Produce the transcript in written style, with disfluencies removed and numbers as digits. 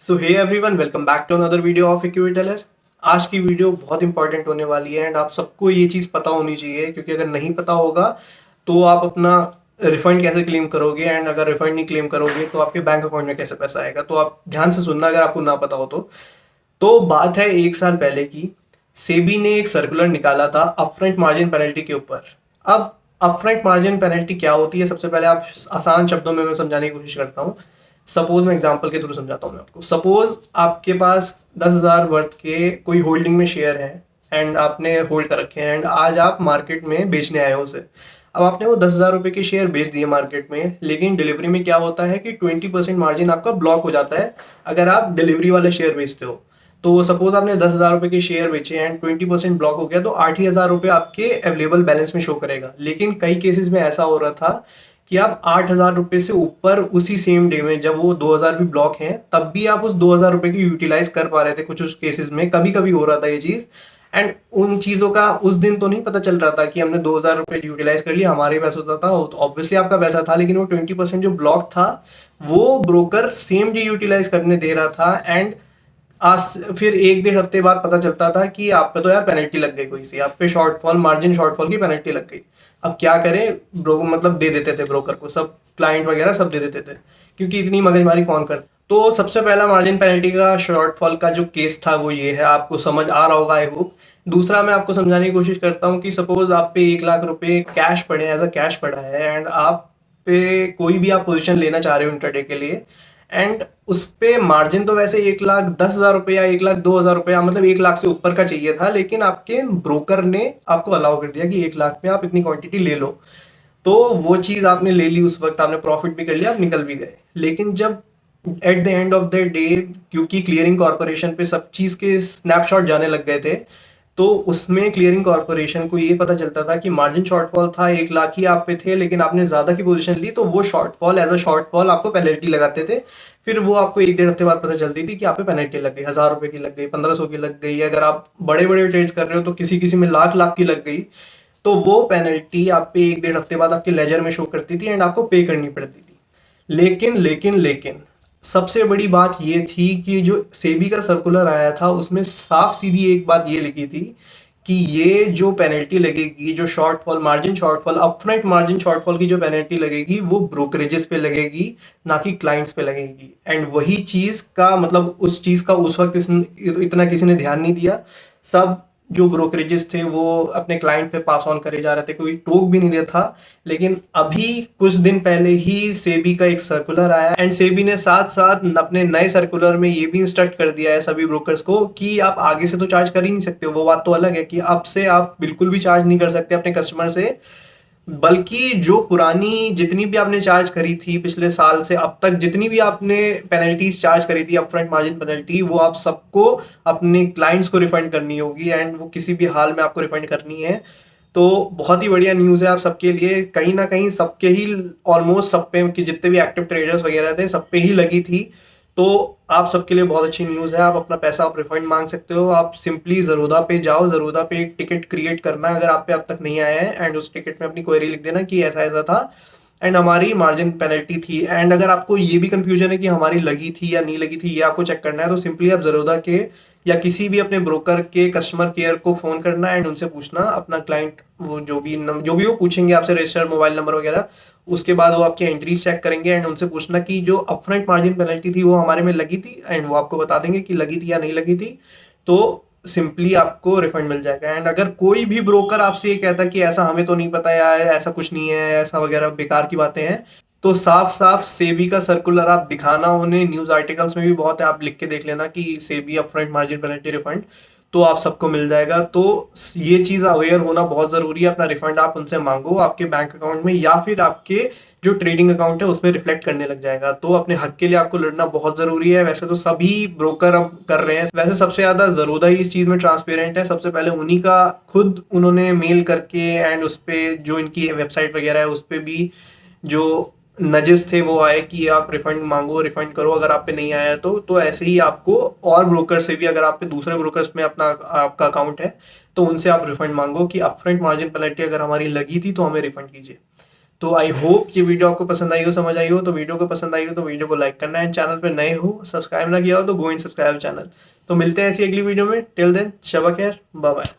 So hey everyone, welcome back to another video of Equity Tailor. आज की video बहुत important होने वाली है एंड आप सबको ये चीज़ पता होनी चाहिए, क्योंकि अगर नहीं पता होगा तो आप अपना रिफंड कैसे क्लेम करोगे, एंड अगर रिफंड नहीं क्लेम करोगे तो आपके बैंक अकाउंट में कैसे पैसा आएगा। तो आप ध्यान से सुनना अगर आपको ना पता हो तो बात है 1 साल पहले की। सेबी ने एक सर्कुलर निकाला था अपफ्रंट मार्जिन पेनल्टी के ऊपर। अब अपफ्रंट मार्जिन पेनल्टी क्या होती है, सबसे पहले आप आसान शब्दों में मैं समझाने की कोशिश करता हूँ। सपोज मैं एग्जांपल के थ्रू समझाता हूँ मैं आपको। सपोज आपके पास 10,000 वर्थ के कोई होल्डिंग में शेयर है एंड आपने होल्ड कर रखे हैं एंड आज आप मार्केट में बेचने आए हो उसे। अब आपने वो 10,000 रुपए के शेयर बेच दिए मार्केट में, लेकिन डिलीवरी में क्या होता है कि 20% मार्जिन आपका ब्लॉक हो जाता है अगर आप डिलीवरी वाले शेयर बेचते हो। तो सपोज आपने 10,000 रुपए के शेयर बेचे एंड 20% ब्लॉक हो गया, तो 8,000 रुपए आपके अवेलेबल बैलेंस में शो करेगा। लेकिन कई केसेस में ऐसा हो रहा था कि आप 8,000 रुपए से ऊपर उसी सेम डे में, जब वो 2,000 भी ब्लॉक हैं, तब भी आप उस 2,000 रुपए की यूटिलाइज कर पा रहे थे। कुछ केसेस में कभी कभी हो रहा था ये चीज। एंड उन चीजों का उस दिन तो नहीं पता चल रहा था कि हमने 2,000 रुपए यूटिलाइज कर लिया, हमारे पैसा होता था, तो ऑब्वियसली आपका पैसा था, लेकिन वो 20% जो ब्लॉक था वो ब्रोकर सेम डे यूटिलाइज करने दे रहा था। एंड आज फिर 1 डेढ़ हफ्ते बाद पता चलता था कि आप पे तो यार पेनल्टी लग गई, कोई सी आप पे शॉर्टफॉल, मार्जिन शॉर्टफॉल की पेनल्टी लग गई। अब क्या करें, ब्रो मतलब दे देते थे ब्रोकर को, सब क्लाइंट वगैरह सब दे देते थे, क्योंकि इतनी मगजमारी कौन कर। तो सबसे पहला मार्जिन पेनल्टी का शॉर्टफॉल का जो केस था वो ये है, आपको समझ आ रहा होगा आई होप। दूसरा मैं आपको समझाने की कोशिश करता हूँ कि सपोज आप पे 1 लाख रुपए कैश पड़े, एज अ कैश पड़ा है एंड आप पे कोई भी आप पोजीशन लेना चाह रहे हो इंटरडे के लिए, एंड उस पे मार्जिन तो वैसे 1,10,000 रुपए या 1,02,000 रुपया, मतलब 1 लाख से ऊपर का चाहिए था, लेकिन आपके ब्रोकर ने आपको अलाउ कर दिया कि 1 लाख में आप इतनी क्वांटिटी ले लो। तो वो चीज आपने ले ली, उस वक्त आपने प्रॉफिट भी कर लिया, आप निकल भी गए। लेकिन जब at the end of the day, क्योंकि क्लियरिंग कॉर्पोरेशन पे सब चीज के स्नैपशॉट जाने लग गए थे, तो उसमें क्लियरिंग कॉर्पोरेशन को ये पता चलता था कि मार्जिन शॉर्टफॉल था, 1 लाख ही आप पे थे, लेकिन आपने ज्यादा की पोजीशन ली, तो वो शॉर्टफॉल एज अ शॉर्टफॉल आपको पेनल्टी लगाते थे। फिर वो आपको 1 डेढ़ हफ्ते बाद पता चलती थी कि आप पे पेनल्टी लग गई, 1,000 रुपए की लग गई, 1,500 की लग गई, अगर आप बड़े बड़े ट्रेड्स कर रहे हो तो किसी किसी में लाख लाख की लग गई। तो वो पेनल्टी आप पे 1 डेढ़ हफ्ते बाद आपके लेजर में शो करती थी एंड आपको पे करनी पड़ती थी। लेकिन सबसे बड़ी बात ये थी कि जो सेबी का सर्कुलर आया था उसमें साफ सीधी एक बात ये लिखी थी कि ये जो पेनल्टी लगेगी, जो shortfall, margin shortfall, upfront margin shortfall की जो पेनल्टी लगेगी वो ब्रोकरेजेस पे लगेगी, ना कि क्लाइंट्स पे लगेगी। एंड वही चीज का मतलब, उस चीज का उस वक्त इतना किसी ने ध्यान नहीं दिया। सब जो ब्रोकरेजेस थे वो अपने क्लाइंट पे पास ऑन करे जा रहे थे, कोई टोक भी नहीं रहा था। लेकिन अभी कुछ दिन पहले ही सेबी का एक सर्कुलर आया एंड सेबी ने साथ साथ अपने नए सर्कुलर में ये भी इंस्ट्रक्ट कर दिया है सभी ब्रोकर्स को कि आप आगे से तो चार्ज कर ही नहीं सकते हो। वो बात तो अलग है कि अब से आप बिल्कुल भी चार्ज नहीं कर सकते अपने कस्टमर से, बल्कि जो पुरानी जितनी भी आपने चार्ज करी थी पिछले साल से अब तक, जितनी भी आपने पेनल्टीज चार्ज करी थी अपफ्रंट मार्जिन पेनल्टी, वो आप सबको अपने क्लाइंट्स को रिफंड करनी होगी एंड वो किसी भी हाल में आपको रिफंड करनी है। तो बहुत ही बढ़िया न्यूज़ है आप सबके लिए। कहीं ना कहीं सबके ही, ऑलमोस्ट सब पे, कि जितने भी एक्टिव ट्रेडर्स वगैरह थे सब पे ही लगी थी। तो आप सबके लिए बहुत अच्छी न्यूज़ है, आप अपना पैसा आप रिफंड मांग सकते हो। आप सिंपली ज़रोदा पे जाओ, ज़रोदा पे एक टिकट क्रिएट करना है अगर आप पे अब तक नहीं आया है, एंड उस टिकट में अपनी क्वेरी लिख देना कि ऐसा ऐसा था एंड हमारी मार्जिन पेनल्टी थी। एंड अगर आपको ये भी कंफ्यूजन है कि हमारी लगी थी या नहीं लगी थी, ये आपको चेक करना है, तो सिंपली आप ज़रोदा के या किसी भी अपने ब्रोकर के कस्टमर केयर को फ़ोन करना एंड उनसे पूछना अपना क्लाइंट, वो जो भी वो पूछेंगे आपसे, रजिस्टर्ड मोबाइल नंबर वगैरह। उसके बाद वो आपकी एंट्रीज चेक करेंगे एंड उनसे पूछना कि जो अपफ्रंट मार्जिन पेनल्टी थी वो हमारे में लगी थी, एंड वो आपको बता देंगे कि लगी थी या नहीं लगी थी। तो सिंपली आपको रिफंड मिल जाएगा। एंड अगर कोई भी ब्रोकर आपसे ये कहता कि ऐसा हमें तो नहीं पता यार, ऐसा कुछ नहीं है, ऐसा वगैरह बेकार की बातें हैं, तो साफ साफ सेबी का सर्कुलर आप दिखाना उन्हें। न्यूज आर्टिकल्स में भी बहुत है, आप लिख के देख लेना कि SEBI upfront margin penalty refund, तो आप सबको मिल जाएगा। तो ये चीज अवेयर होना बहुत जरूरी है। अपना रिफंड आप उनसे मांगो, आपके बैंक अकाउंट में या फिर आपके जो ट्रेडिंग अकाउंट है उसमें रिफ्लेक्ट करने लग जाएगा। तो अपने हक के लिए आपको लड़ना बहुत जरूरी है। वैसे तो सभी ब्रोकर अब कर रहे हैं, वैसे सबसे ज्यादा ज़रोदा ही इस चीज में ट्रांसपेरेंट है। सबसे पहले उन्हीं का खुद उन्होंने मेल करके एंड उस पे जो इनकी वेबसाइट वगैरह है उस पे भी जो नजेस थे वो आए कि आप रिफंड मांगो, रिफंड करो अगर आप पे नहीं आया तो ऐसे ही आपको और ब्रोकर से भी, अगर आप पे दूसरे ब्रोकर्स में अपना आपका अकाउंट है तो उनसे आप रिफंड मांगो कि अपफ्रंट मार्जिन पेनल्टी अगर हमारी लगी थी तो हमें रिफंड कीजिए। तो आई होप ये वीडियो आपको पसंद आई हो, समझ आई हो। तो वीडियो को पसंद आई हो तो वीडियो को लाइक करना है, चैनल पे नए हो सब्सक्राइब ना किया हो तो गो इन सब्सक्राइब चैनल। तो मिलते हैं ऐसी अगली वीडियो में, टिल देन शबा खैर, बाय बाय।